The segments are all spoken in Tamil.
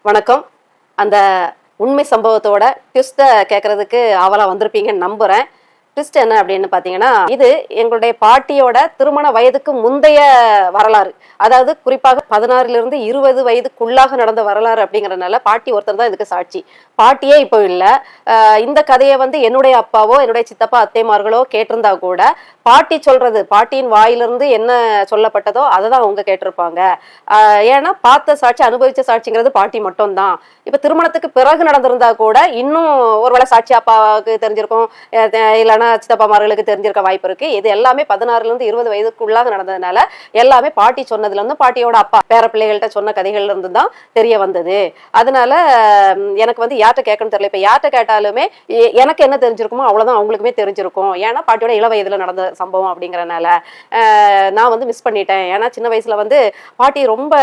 வணக்கம். அந்த உண்மை சம்பவத்தோட ட்விஸ்ட்டை கேட்கறதுக்கு ஆவலா வந்திருப்பீங்கன்னு நம்புறேன். ட்விஸ்ட் என்ன அப்படின்னு பார்த்தீங்கன்னா, இது எங்களுடைய பாட்டியோட திருமண வயதுக்கு முந்தைய வரலாறு. அதாவது குறிப்பாக 16லிருந்து 20 வயதுக்குள்ளாக நடந்த வரலாறு அப்படிங்கிறனால பாட்டி ஒருத்தர் தான் இதுக்கு சாட்சி. பாட்டியே இப்போ இல்ல. இந்த கதையை வந்து என்னுடைய அப்பாவோ என்னுடைய சித்தப்பா அத்தைமார்களோ கேட்டிருந்தா கூட பாட்டி சொல்றது, பாட்டியின் வாயிலிருந்து என்ன சொல்லப்பட்டதோ அதை தான் அவங்க கேட்டிருப்பாங்க. ஏன்னா பார்த்த சாட்சி, அனுபவிச்ச சாட்சிங்கிறது பாட்டி மட்டும்தான். இப்ப திருமணத்துக்கு பிறகு நடந்திருந்தா கூட இன்னும் ஒருவேளை சாட்சி அப்பாவுக்கு தெரிஞ்சிருக்கும், இல்லைன்னா சித்தப்பாமார்களுக்கு தெரிஞ்சிருக்க வாய்ப்பு இருக்கு. இது எல்லாமே 16லிருந்து 20 வயதுக்குள்ளாக நடந்ததுனால எல்லாமே பாட்டி சொன்னதுல இருந்து, பாட்டியோட அப்பா பேர பிள்ளைகள்கிட்ட சொன்ன கதைகள்ல இருந்து தான் தெரிய வந்தது. அதனால எனக்கு வந்து யார்கிட்ட கேட்கணும்னு தெரியல. இப்ப யார்கிட்ட கேட்டாலுமே எனக்கு என்ன தெரிஞ்சிருக்குமோ அவ்வளவுதான் அவங்களுக்குமே தெரிஞ்சிருக்கும். ஏன்னா பாட்டியோட இள வயதுல நடந்த சம்பவம் அப்படிங்கறனால நான் வந்து மிஸ் பண்ணிட்டேன். ஏன்னா சின்ன வயசுல வந்து பாட்டி ரொம்ப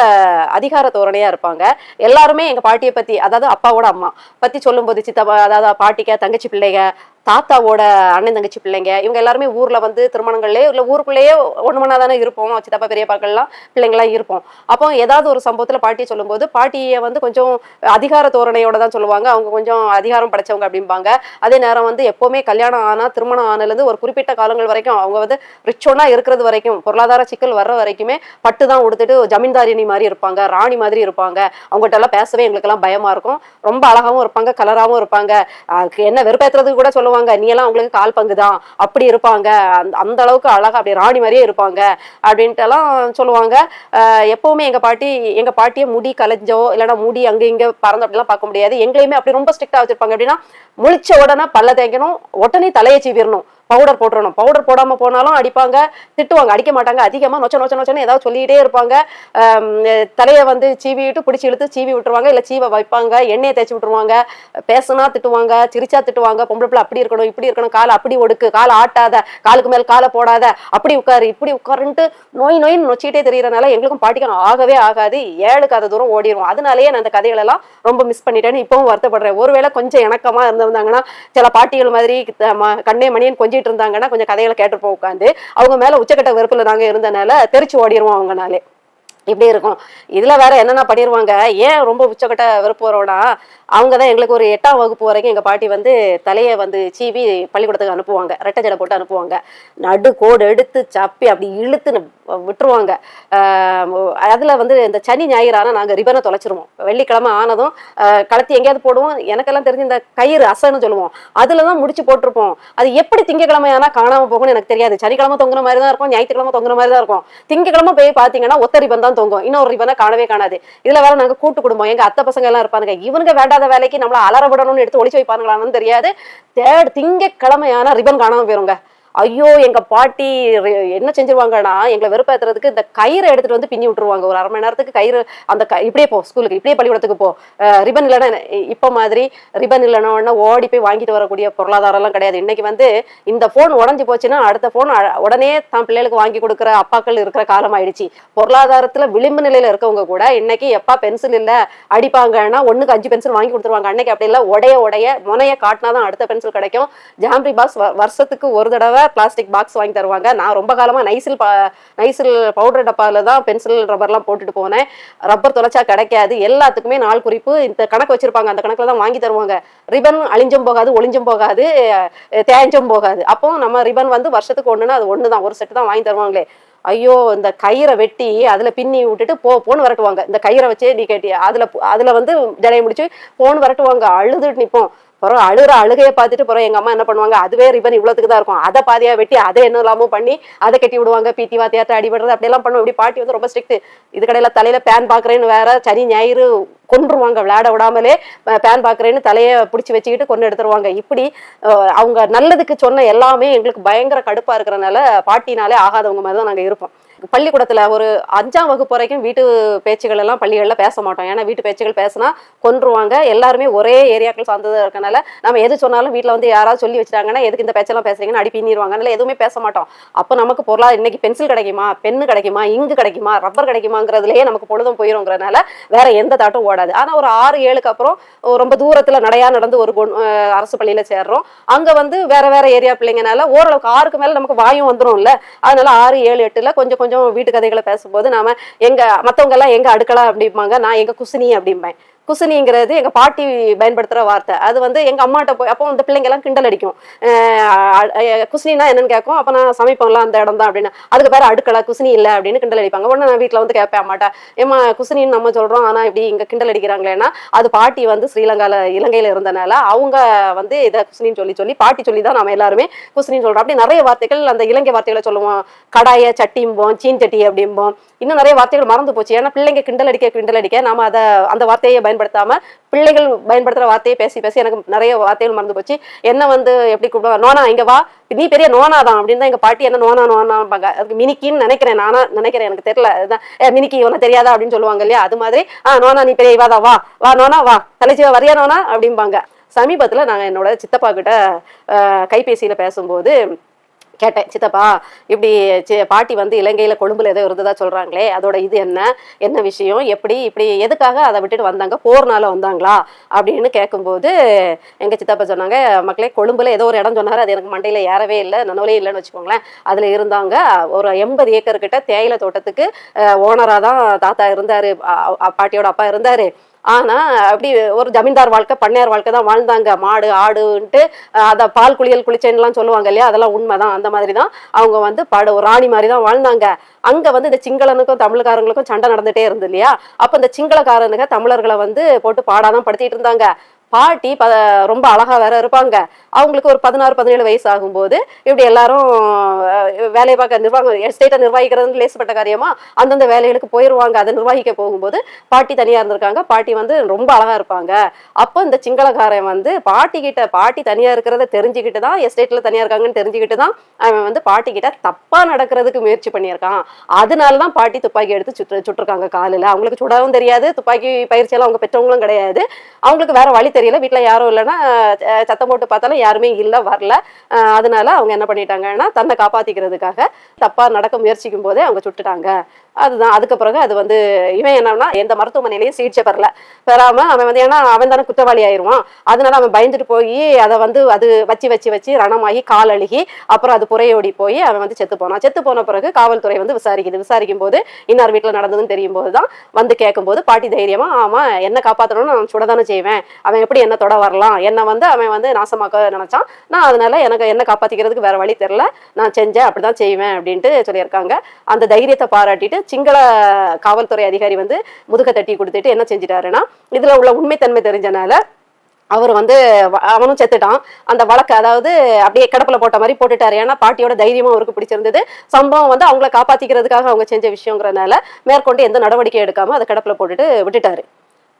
அதிகார தோரணையா இருப்பாங்க. எல்லாருமே எங்க பாட்டியை பத்தி, அதாவது அப்பாவோட அம்மா பத்தி சொல்லும்போது, சித்தப்பா அதாவது பாட்டிக்க தங்கச்சி பிள்ளைங்க, தாத்தாவோட அண்ணன் தங்கச்சி பிள்ளைங்க, இவங்க எல்லாருமே ஊர்ல வந்து திருமணங்கள்லயே இல்ல ஊருக்குள்ளேயே ஒண்ணு மணி தானே இருப்போம். சித்தப்பா பெரியப்பாக்கள்லாம் பிள்ளைங்களாம் இருப்போம். அப்போ ஏதாவது ஒரு சம்பவத்துல பாட்டியை சொல்லும்போது பாட்டியை வந்து கொஞ்சம் அதிகார தோரணையோட தான் சொல்லுவாங்க. அவங்க கொஞ்சம் அதிகாரம் படைச்சவங்க அப்படிம்பாங்க. அதே நேரம் வந்து எப்பவுமே கல்யாணம் ஆனா, திருமணம் ஆனதுலேருந்து ஒரு குறிப்பிட்ட காலங்கள் வரைக்கும் அவங்க வந்து ரிச்சோனா இருக்கிறது வரைக்கும், பொருளாதார சிக்கல் வர்ற வரைக்குமே பட்டு தான் உடுத்துட்டு ஜமீன்தாரினி மாதிரி இருப்பாங்க, ராணி மாதிரி இருப்பாங்க. அவங்ககிட்ட எல்லாம் பேசவே எங்களுக்கு எல்லாம் பயமா இருக்கும். ரொம்ப அழகாவும் இருப்பாங்க, கலராகவும் இருப்பாங்க. என்ன வெறுப்பேற்றுறதுக்கு கூட சொல்லுவாங்க, நீ எல்லாம் அவங்களுக்கு கால் பங்குதான் அப்படி இருப்பாங்க. அந்த அளவுக்கு அழகா அப்படி ராணி மாதிரியே இருப்பாங்க அப்படின்ட்டு எல்லாம் சொல்லுவாங்க. எப்பவுமே எங்க பாட்டியை முடி கலைஞ்சோ இல்லைன்னா முடி அங்க இங்க பறந்து அப்படிலாம் பார்க்க முடியாது. எங்களையுமே அப்படி ரொம்ப ஸ்ட்ரிக்டா வச்சிருப்பாங்க. அப்படின்னா முழிச்ச உடனே பல்ல தேய்க்கணும், உடனே தலையை சீவிரணும், பவுடர் போட்டுறணும். பவுடர் போடாம போனாலும் அடிப்பாங்க, திட்டுவாங்க. அடிக்க மாட்டாங்க, அதிகமா நொச்ச நொச்ச நொச்சன்னு ஏதாவது சொல்லிக்கிட்டே இருப்பாங்க. தலையை வந்து சீவிட்டு பிடிச்சி இழுத்து சீவி விட்டுருவாங்க, இல்ல சீவை வைப்பாங்க, எண்ணெயை தேய்ச்சி விட்டுருவாங்க. பேசுனா திட்டுவாங்க, சிரிச்சா திட்டுவாங்க. பொம்பளை பிள்ளை அப்படி இருக்கணும், இப்படி இருக்கணும், காலை அப்படி ஒடுக்கு, காலை ஆட்டாத, காலுக்கு மேல் காலை போடாத, அப்படி உட்காரு, இப்படி உட்காருன்ட்டு நோய் நோயின்னு நொச்சிட்டே தெரியறதுனால எங்களுக்கும் பாட்டிக்கும் ஆகவே ஆகாது. 7 கதை தூரம் ஓடிடுவோம். அதனாலேயே நான் அந்த கதைகள் எல்லாம் ரொம்ப மிஸ் பண்ணிட்டேன்னு இப்பவும் வருத்தப்படுறேன். ஒருவேளை கொஞ்சம் இணக்கமா இருந்திருந்தாங்கன்னா, சில பாட்டிகள் மாதிரி கண்ணே மணியன் கொஞ்சம் இருந்தாங்கன்னா கொஞ்சம் கதைகளை கேட்டுப்போம் உட்காந்து. அவங்க மேல உச்சக்கட்ட வெறுப்புல நாங்க இருந்தனால தெரிச்சு ஓடிடுவோம் அவங்கனாலே. இப்படி இருக்கும். இதுல வேற என்னென்ன பண்ணிருவாங்க. ஏன் ரொம்ப உச்சக்கட்ட வெறுப்பு வரோம்னா, அவங்கதான் எங்களுக்கு ஒரு 8ஆம் வகுப்பு வரைக்கும் எங்க பாட்டி வந்து தலையை வந்து சீவி பள்ளிக்கூடத்துக்கு அனுப்புவாங்க, ரெட்டை ஜடை போட்டு அனுப்புவாங்க. நடு கோடு எடுத்து சப்பி அப்படி இழுத்து விட்டுருவாங்க. அதுல வந்து இந்த சனி ஞாயிறு ஆனா நாங்க ரிபனை தொலைச்சிருவோம். வெள்ளிக்கிழமை ஆனதும் கலத்தி எங்கேயாவது போடுவோம். எனக்கெல்லாம் தெரிஞ்சு இந்த கயிறு அசன்னு சொல்லுவோம், அதுலதான் முடிச்சு போட்டிருப்போம். அது எப்படி திங்கக்கிழமை ஆனா காணாம போகும்னு எனக்கு தெரியாது. சனிக்கிழமை தொங்குற மாதிரி தான் இருக்கும், ஞாயிற்றுக்கிழமை தொங்குற மாதிரி தான் இருக்கும். திங்கக்கிழமை போய் பாத்தீங்கன்னா ஒத்த ரிபன் தான் தொங்கும், இன்னொரு ரிபனை காணவே காணாது. இதுல வேற நாங்க கூட்டு குடும்பம், எங்க அத்தை பசங்க எல்லாம் இருப்பாங்க. இவனுங்க வேண்டாத வேலைக்கு நம்மள அலற விடணும்னு எடுத்து ஒளிச்சு வைப்பாங்களான்னு தெரியாது. திங்கக்கிழமையான ரிபன் காணாம போயிருங்க. ஐயோ, எங்க பாட்டி என்ன செஞ்சிருவாங்கன்னா, எங்களை வெறுப்பேத்துறதுக்கு இந்த கயிறை எடுத்துட்டு வந்து பின்னி விட்டுருவாங்க. ஒரு அரை மணி நேரத்துக்கு கயிறு, அந்த இப்படியே போ ஸ்கூலுக்கு, இப்படியே பள்ளிக்கூடத்துக்கு போ. ரிபன் இல்லைன்னா, இப்ப மாதிரி ரிபன் இல்லைன்னா ஓடி போய் வாங்கிட்டு வரக்கூடிய பொருளாதாரம் எல்லாம் கிடையாது. இன்னைக்கு வந்து இந்த போன் உடஞ்சி போச்சுன்னா அடுத்த போன் உடனே தான் பிள்ளைகளுக்கு வாங்கி கொடுக்குற அப்பாக்கள் இருக்கிற காலம் ஆயிடுச்சு. பொருளாதாரத்துல விளிம்பு நிலையில இருக்கவங்க கூட இன்னைக்கு எப்பா பென்சில் இல்ல அடிப்பாங்கன்னா 1க்கு 5 பென்சில் வாங்கி கொடுத்துருவாங்க. அன்னைக்கு அப்படி இல்லை, உடைய முனைய காட்டினாதான் அடுத்த பென்சில் கிடைக்கும். ஜாம்பரி பாக்ஸ் வருஷத்துக்கு ஒரு தடவை பிளாஸ்டிக் பாக்ஸ் வாங்கி தருவாங்க. நான் ரொம்ப காலமா நைசில் பவுடர் டப்பால தான் பென்சில் ரப்பர்லாம் போட்டுட்டு போனேன். ரப்பர் தொலைச்சா கிடைக்காது. எல்லாத்துக்குமே நாள் குறிப்பு இந்த கணக்கு வச்சிருப்பாங்க, அந்த கணக்குல தான் வாங்கி தருவாங்க. ரிபன் அழிஞ்சும் போகாது, ஒளிஞ்சும் போகாது, தேஞ்சும் போகாது. அப்போ நம்ம ரிபன் வந்து வருஷத்துக்கு ஒண்ணுன்னா அது ஒண்ணுதான், ஒரு செட்டு தான் வாங்கி தருவாங்களே. ஐயோ, இந்த கயிறை வெட்டி அதுல பின்னி விட்டுட்டு போன்னு விரட்டுவாங்க. இந்த கயிறை வச்சே நீ கேட்டி அதுல வந்து ஜடையை முடிச்சு போன்னு விரட்டுவாங்க. அழுதுட்டு நிப்போம். அப்புறம் அழுகையை பார்த்துட்டு அப்புறம் எங்க அம்மா என்ன பண்ணுவாங்க, அதுவே ரிபன் இவ்வளவுக்கு தான் இருக்கும், அதை பாதியா வெட்டி அதை என்ன இல்லாமல் பண்ணி அதை கட்டி விடுவாங்க. பீத்தி வாத்தியாத்த அடிபடுறது அப்படியெல்லாம் பண்ணுவோம். இப்படி பாட்டி வந்து ரொம்ப ஸ்ட்ரிக்ட். இது கடையில தலையில பேன் பாக்குறேன்னு வேற, சனி ஞாயிறு கொன்றுவாங்க, விளையாட விடாமலே பேன் பாக்குறேன்னு தலையை பிடிச்சி வச்சுக்கிட்டு கொண்டு எடுத்துருவாங்க. இப்படி அவங்க நல்லதுக்கு சொன்ன எல்லாமே எங்களுக்கு பயங்கர கடுப்பா இருக்கிறனால பாட்டினாலே ஆகாதவங்க மாதிரி தான் நாங்க இருப்போம். பள்ளிக்கூடத்துல ஒரு 5ஆம் வகுப்பு வரைக்கும் வீட்டு பேச்சுகள் எல்லாம் பள்ளிகள்ல பேச மாட்டோம். ஏன்னா வீட்டு பேச்சுகள் பேசினா கொன்றுவாங்க. எல்லாருமே ஒரே ஏரியாக்கள் சார்ந்ததா இருக்கனால நம்ம எது சொன்னாலும் வீட்டுல வந்து யாராவது சொல்லி வச்சிட்டாங்கன்னா எதுக்கு இந்த பேச்செல்லாம் பேசுறீங்கன்னு அடி பின்னிடுவாங்க. அதனால எதுவுமே பேச மாட்டோம். அப்போ நமக்கு இன்னைக்கு பென்சில் கிடைக்குமா, பென்னு கிடைக்குமா, இங்கு கிடைக்குமா, ரப்பர் கிடைக்குமாங்கிறதுலயே நமக்கு பொழுதும் போயிருங்கிறதுனால வேற எந்த தாட்டும் ஓடாது. ஆனா ஒரு 6-7க்கு அப்புறம் ரொம்ப தூரத்துல நடையா நடந்து ஒரு அரசு பள்ளியில சேர்றோம். அங்க வந்து வேற ஏரியா பிள்ளைங்கனால ஓரளவுக்கு 6க்கு மேல நமக்கு வாயும் வந்துரும்ல. அதனால 6, 7, 8ல கொஞ்சம் வீட்டு கதைகளை பேசும்போது நாம மத்தவங்க எல்லாம் எங்க அடுக்கலாம் அப்படிம்பாங்க, நான் எங்க குசினி அப்படிம்பேன். குசினிங்கிறது எங்க பாட்டி பயன்படுத்துற வார்த்தை. அது வந்து எங்க அம்மாட்ட போய் அப்போ அந்த பிள்ளைங்க எல்லாம் கிண்டல் அடிக்கும். குசினினா என்னன்னு கேட்கும். அப்ப நான் சமைப்போம்ல அந்த இடம் தான் அப்படின்னு. அதுக்கு பேர் அடுக்களை, குசினி இல்லை அப்படின்னு கிண்டல் அடிப்பாங்க. உடனே நான் வீட்டுல வந்து கேட்பேன் அம்மாட்டா, ஏமா குசினின்னு நம்ம சொல்றோம், ஆனா இப்படி இங்க கிண்டல் அடிக்கிறாங்களேன்னா அது பாட்டி வந்து இலங்கையில இருந்தனால அவங்க வந்து இதை குசினின்னு சொல்லி சொல்லி பாட்டி சொல்லி தான் நம்ம எல்லாருமே குசினின்னு சொல்றோம். அப்படி நிறைய வார்த்தைகள் அந்த இலங்கை வார்த்தைகளை சொல்லுவோம். கடாய சட்டிம்போம், சீன் சட்டி அப்படிம்போம். இன்னும் நிறைய வார்த்தைகள் மறந்து போச்சு. ஏன்னா பிள்ளைங்க கிண்டல் அடிக்க நாம அந்த வார்த்தையை பயன்படுத்தாம பிள்ளைகள் பயன்படுத்துற வார்த்தையை பேசி பேசி எனக்கு நிறைய வார்த்தைகள் மறந்து போச்சு. என்ன வந்து எப்படி கூப்பிடுவா, நோனா இங்க வா, நீ பெரிய நோனா தான் அப்படின்னு தான் எங்க பாட்டி என்ன நோனாம்பாங்க. அதுக்கு மினிக்கின்னு நினைக்கிறேன், நானா நினைக்கிறேன், எனக்கு தெரியல. அதுதான் மினிக்கி ஒன்னும் தெரியாதா அப்படின்னு சொல்லுவாங்க இல்லையா, அது மாதிரி நோனா நீ பெரிய இவாதா, வா வா நோனா வா, தலைச்சிவா வரியா நோனா அப்படிம்பாங்க. சமீபத்துல நாங்க என்னோட சித்தப்பா கிட்ட கைபேசியில பேசும்போது கேட்டேன், சித்தப்பா இப்படி பாட்டி வந்து இலங்கையில கொழும்புல ஏதோ இருந்ததா சொல்றாங்களே, அதோட இது என்ன விஷயம், எப்படி இப்படி எதுக்காக அதை விட்டுட்டு வந்தாங்க, போர்னால வந்தாங்களா அப்படின்னு கேட்கும்போது எங்க சித்தப்பா சொன்னாங்க, மக்களே கொழும்புல ஏதோ ஒரு இடம் சொன்னாரு, அது எனக்கு மண்டையில ஏறவே இல்லை, நனவலே இல்லைன்னு வச்சுக்கோங்களேன். அதுல இருந்தாங்க ஒரு 80 ஏக்கர் கிட்ட தேயிலை தோட்டத்துக்கு ஓனரா தான் தாத்தா இருந்தாரு, பாட்டியோட அப்பா இருந்தாரு. ஆனா அப்படி ஒரு ஜமீன்தார் வாழ்க்கை, பண்ணையார் வாழ்க்கை தான் வாழ்ந்தாங்க. மாடு ஆடுன்ட்டு அத பால் குளியல் குளிச்சேன்னுலாம் சொல்லுவாங்க இல்லையா, அதெல்லாம் உண்மைதான். அந்த மாதிரி தான் அவங்க வந்து ஒரு ராணி மாதிரி தான் வாழ்ந்தாங்க. அங்க வந்து இந்த சிங்களனுக்கும் தமிழ்காரங்களுக்கும் சண்டை நடந்துட்டே இருந்து இல்லையா, அப்ப இந்த சிங்களக்காரனுங்க தமிழர்களை வந்து போட்டு பாடாதான் படுத்திட்டு இருந்தாங்க. பாட்டி ரொம்ப அழகா வேற இருப்பாங்க. அவங்களுக்கு ஒரு 16-17 வயசு ஆகும்போது இப்படி எல்லாரும் வேலையை பார்க்க நிர்வாகம் எஸ்டேட்டை நிர்வகிக்கிறது லேசுப்பட்ட காரியமா அந்தந்த வேலைகளுக்கு போயிடுவாங்க. அதை நிர்வகிக்க போகும்போது பாட்டி தனியா இருந்திருக்காங்க. பாட்டி வந்து ரொம்ப அழகா இருப்பாங்க. அப்போ இந்த சிங்களக்காரன் வந்து பாட்டி தனியா இருக்கிறத தெரிஞ்சுக்கிட்டு தான், எஸ்டேட்ல தனியா இருக்காங்கன்னு தெரிஞ்சுக்கிட்டு தான் அவன் வந்து பாட்டி கிட்ட தப்பா நடக்கிறதுக்கு முயற்சி பண்ணியிருக்கான். அதனாலதான் பாட்டி துப்பாக்கி எடுத்து சுட்டிருக்காங்க காலில். அவங்களுக்கு சுடவும் தெரியாது, துப்பாக்கி பயிற்சியெல்லாம் அவங்க பெற்றவங்களும் கிடையாது. அவங்களுக்கு வேற வழி தெரியல, வீட்டுல யாரும் இல்லைன்னா சத்தம் போட்டு பார்த்தாலும் யாருமே இல்லை, வரல. அதனால அவங்க என்ன பண்ணிட்டாங்கன்னா தன்னை காப்பாத்திக்கிறதுக்காக தப்பா நடக்க முயற்சிக்கும் போதே அவங்க சுட்டுட்டாங்க. அதுதான். அதுக்கு பிறகு அது வந்து இவன் என்னன்னா எந்த மருத்துவமனையிலையும் சிகிச்சை பெறாம அவன் வந்து, ஏன்னா அவன் தானே குற்றவாளி ஆயிடுவான், அதனால அவன் பயந்துட்டு போய் அதை வந்து அது வச்சு ரணமாகி கால் அழுகி அப்புறம் அது புறையோடி போய் அவன் வந்து செத்து போனான். செத்து போன பிறகு காவல்துறை வந்து விசாரிக்கும் போது இன்னார் வீட்டுல நடந்ததுன்னு தெரியும் போதுதான் வந்து கேட்கும்போது பாட்டி தைரியமா, ஆமா என்ன காப்பாற்றணும்னு நான் சுடதானே செய்வேன், அவன் எப்படி என்ன தொட வரலாம், என்ன வந்து அவன் வந்து நாசமாக்க நினைச்சான், நான் அதனால எனக்கு என்ன காப்பாத்திக்கிறதுக்கு வேற வழி தெரியல, நான் செஞ்சேன், அப்படிதான் செய்வேன் அப்படின்ட்டு சொல்லியிருக்காங்க. அந்த தைரியத்தை பாராட்டிட்டு சிங்கள காவல்துறை அதிகாரி வந்து முதுக தட்டி கொடுத்துட்டு என்ன செஞ்சிட்டாருன்னா, இதுல உள்ள உண்மைத்தன்மை தெரிஞ்சனால அவர் வந்து அவனும் செத்துட்டான். அந்த வழக்கு அதாவது அப்படியே கிடப்புல போட்ட மாதிரி போட்டுட்டாரு. ஏன்னா பாட்டியோட தைரியமும் அவருக்கு பிடிச்சிருந்தது. சம்பவம் வந்து அவங்கள காப்பாத்திக்கிறதுக்காக அவங்க செஞ்ச விஷயங்கிறதுனால மேற்கொண்டு எந்த நடவடிக்கை எடுக்காம அதை கிடப்புல போட்டுட்டு விட்டுட்டாரு.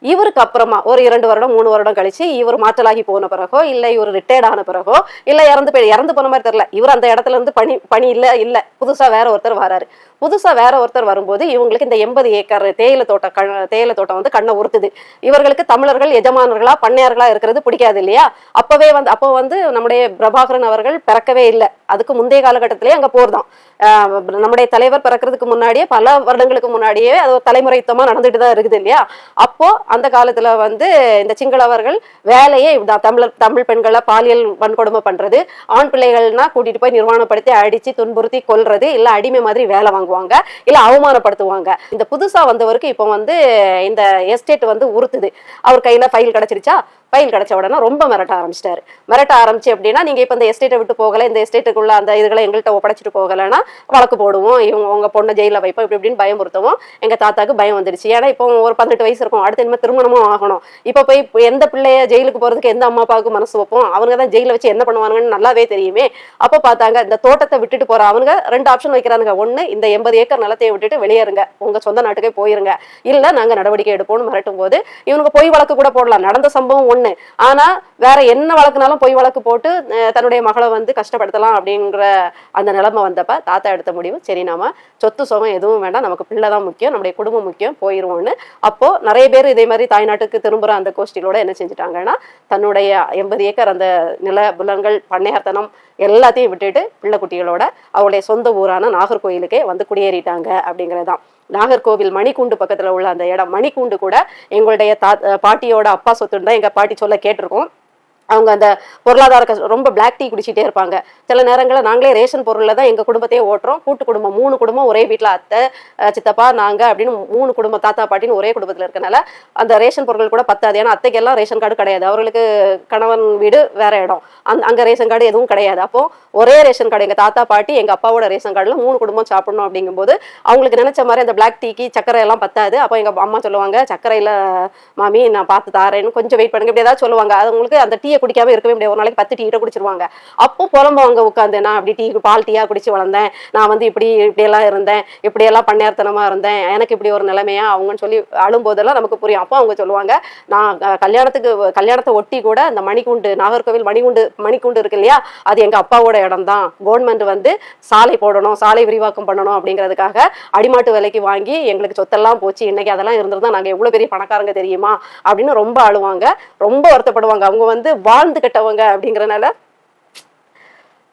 இவருக்கு அப்புறமா ஒரு 2 வருடம் 3 வருடம் கழிச்சு இவர் மாற்றலாகி போன பிறகோ இல்ல இவர் ரிட்டையர்ட் ஆன பிறகோ இல்ல இறந்து போன மாதிரி தெரியல, இவர் அந்த இடத்துல இருந்து பணி இல்ல புதுசா வேற ஒருத்தர் வராரு. புதுசா வேற ஒருத்தர் வரும்போது இவங்களுக்கு இந்த 80 ஏக்கர் தேயிலை தோட்டம் வந்து கண்ணை உறுத்துது. இவர்களுக்கு தமிழர்கள் எஜமானர்களா பண்ணையார்களா இருக்கிறது பிடிக்காது இல்லையா. அப்போ வந்து நம்முடைய பிரபாகரன் அவர்கள் பிறக்கவே இல்லை, அதுக்கு முந்தைய காலகட்டத்திலேயே அங்க போர்தான். நம்முடைய தலைவர் பிறக்கிறதுக்கு முன்னாடியே பல வருடங்களுக்கு முன்னாடியே அது தலைமுறை யுத்தமா நடந்துட்டு தான் இருக்குது இல்லையா. அப்போ அந்த காலத்துல வந்து இந்த சிங்களவர்கள் வேலையே தமிழ் பெண்களை பாலியல் வன்கொடுமை பண்றது, ஆண் பிள்ளைகள்னா கூட்டிட்டு போய் நிர்வாணப்படுத்தி அடிச்சு துன்புறுத்தி கொல்றது, இல்ல அடிமை மாதிரி வேலை வாங்குவாங்க, இல்ல அவமானப்படுத்துவாங்க. இந்த புதுசா வந்தவருக்கு இப்போ வந்து இந்த எஸ்டேட் வந்து உறுத்துது. அவர் கையில ஃபைல் கிடைச்சிருச்சா, ஃபைல் கிடைச்ச உடனே ரொம்ப மிரட்ட ஆரம்பிச்சு அப்படின்னா, நீங்க இப்ப இந்த எஸ்டேட்டை விட்டு போகல, இந்த எஸ்டேட்டுக்குள்ள அந்த இதுகளை எங்கள்கிட்ட ஒப்படைச்சிட்டு போகலைன்னா வழக்கு போடுவோம், உங்க பொண்ணை ஜெயில வைப்போம், இப்படின்னு பயமுறுத்தவும் எங்க தாத்தாக்கு பயம் வந்துருச்சு. ஏன்னா இப்போ ஒரு 18 வயசு இருக்கும், அடுத்து இனிமே திருமணமும் ஆகணும். இப்ப போய் எந்த பிள்ளைய ஜெயிலுக்கு போறதுக்கு எந்த அம்மா அப்பாவுக்கு மனசு வைப்போம், அவங்க தான் ஜெயில வச்சு என்ன பண்ணுவாங்கன்னு நல்லாவே தெரியுமே. அப்போ பார்த்தாங்க இந்த தோட்டத்தை விட்டுட்டு போற அவங்க 2 ஆப்ஷன் வைக்கிறாங்க. ஒண்ணு, இந்த 80 ஏக்கர் நிலத்தை விட்டுட்டு வெளியேறுங்க, உங்க சொந்த நாட்டுக்கே போயிருங்க, இல்ல நாங்க நடவடிக்கை எடுப்போம்னு மிரட்டும் போது இவனுக்கு பொய் வழக்கு கூட போடலாம். நடந்த சம்பவம் ஒண்ணு, ஆனா வேற என்ன வழக்குனாலும் பொய் வழக்கு போட்டு தன்னுடைய மகளை வந்து கஷ்டப்படுத்தலாம் அப்படிங்கிற அந்த நிலைமை வந்தப்ப தாத்தா எடுத்த முடிவு, சரி நாம சொத்து சுகம் எதுவும் வேண்டாம், நமக்கு பிள்ளைதான் முக்கியம், நம்முடைய குடும்பம் முக்கியம், போயிருவோம்னு. அப்போ நிறைய பேர் இதே மாதிரி தாய்நாட்டுக்கு திரும்புற அந்த கோஷ்டிகளோட என்ன செஞ்சுட்டாங்கன்னா, தன்னுடைய 80 ஏக்கர் அந்த நில புலன்கள் பண்ணையார்த்தனம் எல்லாத்தையும் விட்டுட்டு பிள்ளை குட்டிகளோட அவருடைய சொந்த ஊரான நாகர்கோயிலுக்கே வந்து குடியேறிட்டாங்க அப்படிங்கிறதுதான். நாகர்கோவில் மணிக்கூண்டு பக்கத்துல உள்ள அந்த இடம், மணிக்கூண்டு கூட எங்களுடைய பாட்டியோட அப்பா சொத்துன்னு தான் எங்க பாட்டி சொல்ல கேட்டிருக்கோம். அவங்க அந்த பொருளாதார ரொம்ப பிளாக் டீ குடிச்சிட்டே இருப்பாங்க. சில நேரங்களில் நாங்களே ரேஷன் பொருளில் தான் எங்கள் குடும்பத்தையே ஓட்டுறோம். கூட்டு குடும்பம் 3 குடும்பம் ஒரே வீட்டில், அத்தை சித்தப்பா நாங்கள் அப்படின்னு 3 குடும்பம், தாத்தா பாட்டின்னு ஒரே குடும்பத்தில் இருக்கனால அந்த ரேஷன் பொருட்கள் கூட பத்தாது. ஏன்னா அத்தைக்கெல்லாம் ரேஷன் கார்டு கிடையாது, அவர்களுக்கு கணவன் வீடு வேற இடம், அங்கே ரேஷன் கார்டு எதுவும் கிடையாது. அப்போ ஒரே ரேஷன் கார்டு எங்கள் தாத்தா பாட்டி எங்கள் அப்பாவோட ரேஷன் கார்டில் 3 குடும்பம் சாப்பிடணும். அப்படிங்கும்போது அவங்களுக்கு நினைச்ச மாதிரி அந்த பிளாக் டீக்கு சக்கரை எல்லாம் பத்தாது. அப்போ எங்கள் அம்மா சொல்லுவாங்க, சக்கரையில் மாமி நான் பார்த்து தாரேன்னு, கொஞ்சம் வெயிட் பண்ணுங்க, இப்படி ஏதாவது சொல்லுவாங்க. அது உங்களுக்கு அந்த டீயை குடிக்காம இருக்கவே முடியாது. ஒரு நாளைக்கு 10 டீ குடிச்சிருவாங்க. அப்போ புலம்புவாங்க உட்காந்து, நான் அப்படி பால் டீயா குடிச்சு வளர்ந்தேன், நான் வந்து இப்படியெல்லாம் இருந்தேன், இப்படியெல்லாம் பண்ணேர்த்தனமா இருந்தேன், எனக்கு இப்படி ஒரு நிலைமையா அவங்கன்னு சொல்லி அழும்போதெல்லாம் நமக்கு புரியும். அப்போ அவங்க சொல்லுவாங்க, நான் கல்யாணத்தை ஒட்டி கூட அந்த மணிக்கூண்டு, நாகர்கோவில் மணிக்கூண்டு இருக்கு இல்லையா, அது எங்க அப்பாவோட இடம் தான். கவர்மெண்ட் வந்து சாலை போடணும், சாலை விரிவாக்கம் பண்ணணும் அப்படிங்கிறதுக்காக அடிமாட்டு விலைக்கு வாங்கி எங்களுக்கு சொத்தெல்லாம் போச்சு, இன்னைக்கு அதெல்லாம் இருந்திருந்தா நாங்க எவ்வளவு பெரிய பணக்காரங்க தெரியுமா அப்படின்னு ரொம்ப அழுவாங்க, ரொம்ப வருத்தப்படுவாங்க. அவங்க வந்து வாழ்ந்து கட்டவங்க அப்படிங்கிறனால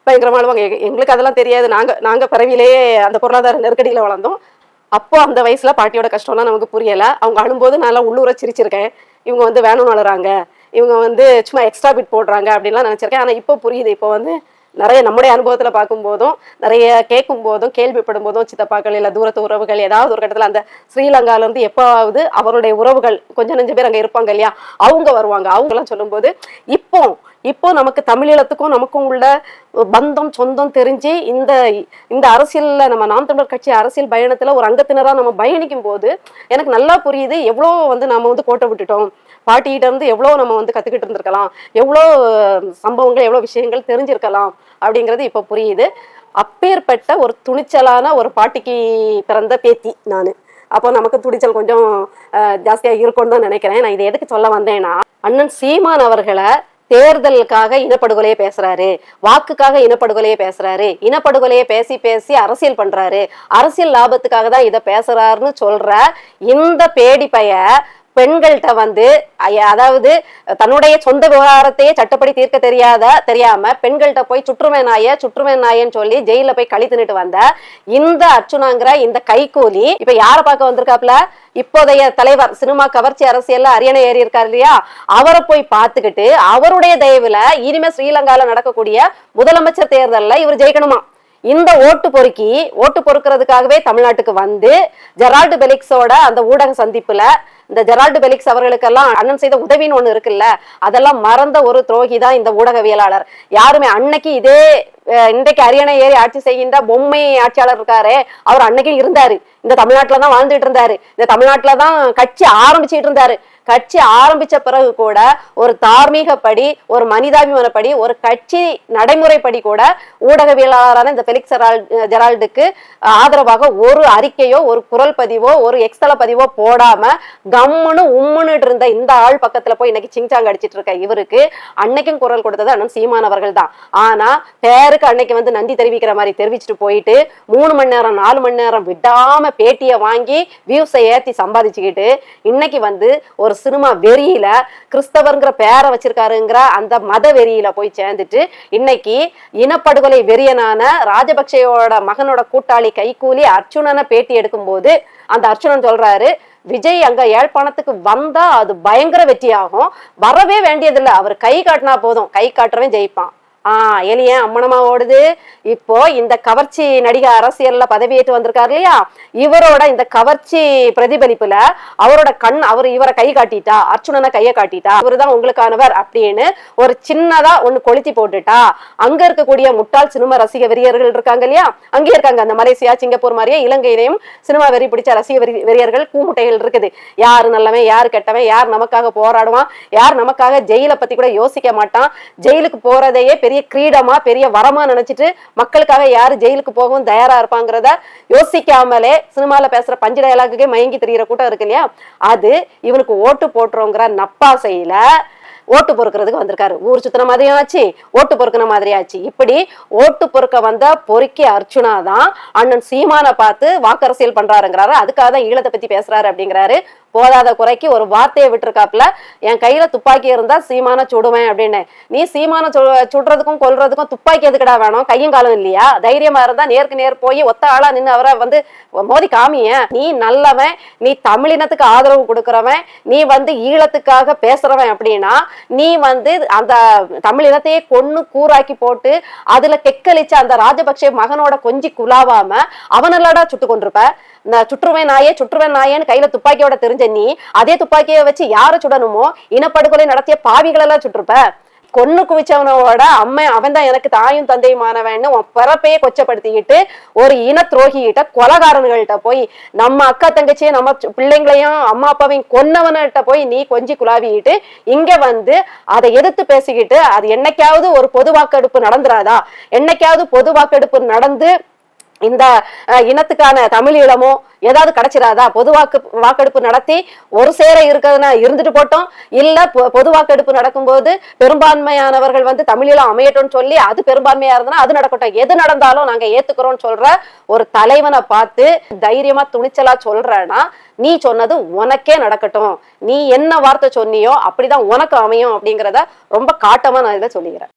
பயங்கரமா அழுவாங்க. எங்களுக்கு அதெல்லாம் தெரியாது, நாங்க பிறவிலேயே அந்த பொருளாதார நெருக்கடியில வளர்ந்தோம். அப்போ அந்த வயசுல பாட்டியோட கஷ்டம்லாம் நமக்கு புரியல. அவங்க அழும்போது நல்லா உள்ளூர சிரிச்சிருக்கேன், இவங்க வந்து வேணும்னு அழுறாங்க, இவங்க வந்து சும்மா எக்ஸ்ட்ரா பிட் போடுறாங்க அப்படின்லாம் நினைச்சிருக்கேன். ஆனா இப்போ புரியுது. இப்போ வந்து நிறைய நம்முடைய அனுபவத்துல பார்க்கும் போதும், நிறைய கேட்கும் போதும், கேள்விப்படும் போதும், சித்தப்பாக்கள் இல்ல தூரத்து உறவுகள் ஏதாவது ஒரு கட்டத்துல அந்த ஸ்ரீலங்கால இருந்து எப்பாவது அவருடைய உறவுகள் கொஞ்சம் நெஞ்சு பேர் அங்க இருப்பாங்க இல்லையா, அவங்க வருவாங்க. அவங்க எல்லாம் சொல்லும் போது இப்போ நமக்கு தமிழீழத்துக்கும் நமக்கும் உள்ள பந்தம் சொந்தம் தெரிஞ்சு இந்த அரசியல்ல நம்ம நாம் தமிழர் கட்சி அரசியல் பயணத்துல ஒரு அங்கத்தினரா நம்ம பயணிக்கும் போது எனக்கு நல்லா புரியுது, எவ்வளோ வந்து நாம வந்து கோட்டை விட்டுட்டோம், பாட்டிகிட்ட இருந்து எவ்வளோ நம்ம வந்து கத்துக்கிட்டு இருந்திருக்கலாம், எவ்வளோ சம்பவங்கள், எவ்வளோ விஷயங்கள் தெரிஞ்சிருக்கலாம் அப்படிங்கிறது இப்போ புரியுது. அப்பேற்பட்ட ஒரு துணிச்சலான ஒரு பாட்டிக்கு பிறந்த பேத்தி நான். அப்போ நமக்கு துணிச்சல் கொஞ்சம் ஜாஸ்தியா இருக்கும்னு தான் நினைக்கிறேன். நான் இதை எதுக்கு சொல்ல வந்தேன்னா, அண்ணன் சீமான் அவர்களை தேர்தலுக்காக இனப்படுகொலையை பேசுறாரு, வாக்குக்காக இனப்படுகொலையை பேசுறாரு, இனப்படுகொலையை பேசி பேசி அரசியல் பண்றாரு, அரசியல் லாபத்துக்காக தான் இதை பேசுறாருன்னு சொல்ற இந்த பேடி பைய பெண்கள்கிட்ட வந்து, அதாவது தன்னுடைய சொந்த விவகாரத்தையே சட்டப்படி தீர்க்க தெரியாம பெண்கள்கிட்ட போய் சுற்றுமை நாயன்னு சொல்லி ஜெயில போய் கழி தின்னுட்டு வந்த இந்த அர்ச்சுனாங்கிற இந்த கைகூலி இப்ப யாரை பார்க்க வந்திருக்காப்ல, இப்போதைய தலைவர், சினிமா கவர்ச்சி அரசியல்ல அரியணை ஏறி இருக்காரு இல்லையா, அவரை போய் பார்த்துக்கிட்டு அவருடைய தயவுல இனிமே ஸ்ரீலங்கால நடக்கக்கூடிய முதலமைச்சர் தேர்தல்ல இவர் ஜெயிக்கணுமா. இந்த ஓட்டு பொறுக்கிறதுக்காகவே தமிழ்நாட்டுக்கு வந்து ஜெரால்டு பெலிக்ஸோட அந்த ஊடக சந்திப்புல இந்த ஜெரால்டு பெலிக்ஸ் அவர்களுக்கெல்லாம் அண்ணன் செய்த உதவின்னு ஒண்ணு இருக்குல்ல, அதெல்லாம் மறந்த ஒரு துரோகி தான் இந்த ஊடகவியலாளர். யாருமே அன்னைக்கு இன்றைக்கு அரியணை ஏறி ஆட்சி செய்கின்ற பொம்மை ஆட்சியாளர் இருக்காரு, அவர் அன்னைக்கும் இருந்தாரு, இந்த தமிழ்நாட்டுலதான் வாழ்ந்துட்டு இருந்தாரு, இந்த தமிழ்நாட்டுலதான் கட்சி ஆரம்பிச்சுட்டு இருந்தாரு. கட்சி ஆரம்பிச்ச பிறகு கூட ஒரு தார்மீகப்படி, ஒரு மனிதாபிமானப்படி, ஒரு கட்சி நடைமுறைப்படி கூட ஊடகவியலாளரான இந்த பெலிக்ஸ் ஜெரால்டுக்கு ஆதரவாக ஒரு அறிக்கையோ, ஒரு குரல் பதிவோ, ஒரு எக்ஸ்தல பதிவோ போடாம கம்முன்னு உம்முன்னுட்டு இருந்த இந்த ஆள் பக்கத்துல போய் இன்னைக்கு சிங்சாங்க அடிச்சிட்டு இருக்க இவருக்கு அன்னைக்கும் குரல் கொடுத்தது அண்ணன் சீமான் அவர்கள் தான். ஆனா பேருக்கு அன்னைக்கு வந்து நன்றி தெரிவிக்கிற மாதிரி தெரிவிச்சுட்டு போயிட்டு 3 மணி நேரம் 4 மணி நேரம் விடாம பேட்டியை வாங்கி வியூஸை ஏத்தி சம்பாதிச்சுக்கிட்டு இன்னைக்கு வந்து ஒரு சினிமா வெறியில கிறிஸ்தவர்ங்கிற பேரை வச்சிருக்காருங்கிற அந்த மத வெறியில போய் சேர்ந்துட்டு இன்னைக்கு இனப்படுகொலை வெறியனான ராஜபக்சேயோட மகனோட கூட்டாளி கைகூலி அர்ச்சுனனை பேட்டி எடுக்கும் போது அந்த அர்ச்சுனன் சொல்றாரு, விஜய் அங்க யாழ்ப்பாணத்துக்கு வந்தா அது பயங்கர வெற்றியாகும், வரவே வேண்டியதில்லை, அவர் கை காட்டினா போதும், கை காட்டுறவன் ஜெயிப்பான். எலிய அம்மனமா ஓடுது. இப்போ இந்த கவர்ச்சி நடிகை அரசியல்ல பதவியேற்று வந்திருக்காரு இல்லையா, இவரோட இந்த கவர்ச்சி பிரதிபலிப்புல இவரை கை காட்டிட்டா, அர்ச்சுனனை கையை காட்டிட்டா, இவருதான் உங்களுக்கானவர் அப்படின்னு ஒரு சின்னதா ஒண்ணு கொளுத்தி போட்டுட்டா, அங்க இருக்கக்கூடிய முட்டாள் சினிமா ரசிக வெறியர்கள் இருக்காங்க இல்லையா, அங்கே இருக்காங்க அந்த மலேசியா சிங்கப்பூர் மாதிரியே இலங்கையிலையும் சினிமா வெறி பிடிச்ச ரசிக வெறியர்கள் கூமுட்டைகள் இருக்குது. யாரு நல்லவன், யாரு கெட்டவன், யார் நமக்காக போராடுவான், யார் நமக்காக ஜெயில பத்தி கூட யோசிக்க மாட்டான், ஜெயிலுக்கு போறதையே பெரிய கிரீடமா பெரிய வரமா நினைச்சிட்டு மக்களுக்காக யாரு ஜெயிலுக்கு போகவும் தயாரா இருப்பாங்கிறத யோசிக்காமலே சினிமால பேசுற பஞ்சு டயலாகுக்கே மயங்கி தெரிகிற கூட்டம் இருக்கு இல்லையா, அது இவனுக்கு ஓட்டு போட்டுறோங்கிற நப்பாசையில ஓட்டு பொறுக்கிறதுக்கு வந்திருக்காரு. ஊர் சுத்தின மாதிரியும் ஆச்சு, ஓட்டு பொறுக்கின மாதிரியும் ஆச்சு. இப்படி ஓட்டு பொறுக்க வந்த பொறுக்கி அர்ச்சுனா தான் அண்ணன் சீமானை பார்த்து வாக்கரசியல் பண்றாருங்கிறாரு, அதுக்காக தான் ஈழத்தை பத்தி பேசுறாரு அப்படிங்கிறாரு. போதாத குறைக்கு ஒரு வார்த்தையை விட்டுருக்காப்புல, என் கையில துப்பாக்கி இருந்தா சீமான சுடுவேன் அப்படின்னு. நீ சீமான சுடுறதுக்கும் கொல்றதுக்கும் துப்பாக்கி எதுக்கடா வேணும்? கையும் காலம் இல்லையா? தைரியமா இருந்தா நேருக்கு நேர் போய் ஒத்த ஆளா நின்று அவரை வந்து மோதி காமிய. நீ நல்லவன், நீ தமிழினத்துக்கு ஆதரவு கொடுக்கறவன், நீ வந்து ஈழத்துக்காக பேசுறவன் அப்படின்னா நீ வந்து அந்த தமிழினத்தையே கொன்னு கூறாக்கி போட்டு அதுல கெக்களிச்ச அந்த ராஜபக்சே மகனோட கொஞ்சி குலாவாம அவனல்லடா சுட்டு கொண்டிருப்ப. சுற்றுவேன் நாயேன்னு கையில துப்பாக்கியோட தெரிஞ்ச நீ அதே துப்பாக்கியை வச்சு யாரை சுடணுமோ இனப்படுகொலை நடத்திய பாவிகளெல்லாம் சுட்டிருப்ப. கொன்னு குவிச்சவனோட அம்மை அவன் தான் எனக்கு தாயும் தந்தையுமானவன்னு உன் பிறப்பையே கொச்சப்படுத்திக்கிட்டு ஒரு இன துரோகிகிட்ட கொலகாரன்கள்கிட்ட போய் நம்ம அக்கா தங்கச்சியை நம்ம பிள்ளைங்களையும் அம்மா அப்பாவையும் கொன்னவன்கிட்ட போய் நீ கொஞ்சி குழாவிக்கிட்டு இங்க வந்து அதை எதிர்த்து பேசிக்கிட்டு அது என்னைக்காவது ஒரு பொது வாக்கெடுப்பு நடந்துராதா? என்னைக்காவது பொது வாக்கெடுப்பு நடந்து இந்த இனத்துக்கான தமிழ் ஈழமோ ஏதாவது கிடைச்சிடாதா? பொது வாக்கெடுப்பு நடத்தி ஒரு சேர இருக்கிறதுனா இருந்துட்டு போட்டோம், இல்ல பொது வாக்கெடுப்பு நடக்கும்போது பெரும்பான்மையானவர்கள் வந்து தமிழீழம் அமையட்டும்னு சொல்லி அது பெரும்பான்மையா இருந்தா அது நடக்கட்டும், எது நடந்தாலும் நாங்க ஏத்துக்கிறோம் சொல்ற ஒரு தலைவனை பார்த்து தைரியமா துணிச்சலா சொல்றேன்னா நீ சொன்னது உனக்கே நடக்கட்டும், நீ என்ன வார்த்தை சொன்னியோ அப்படிதான் உனக்கு அமையும் அப்படிங்கிறத ரொம்ப காட்டமா நான் இதை சொல்லிக்கிறேன்.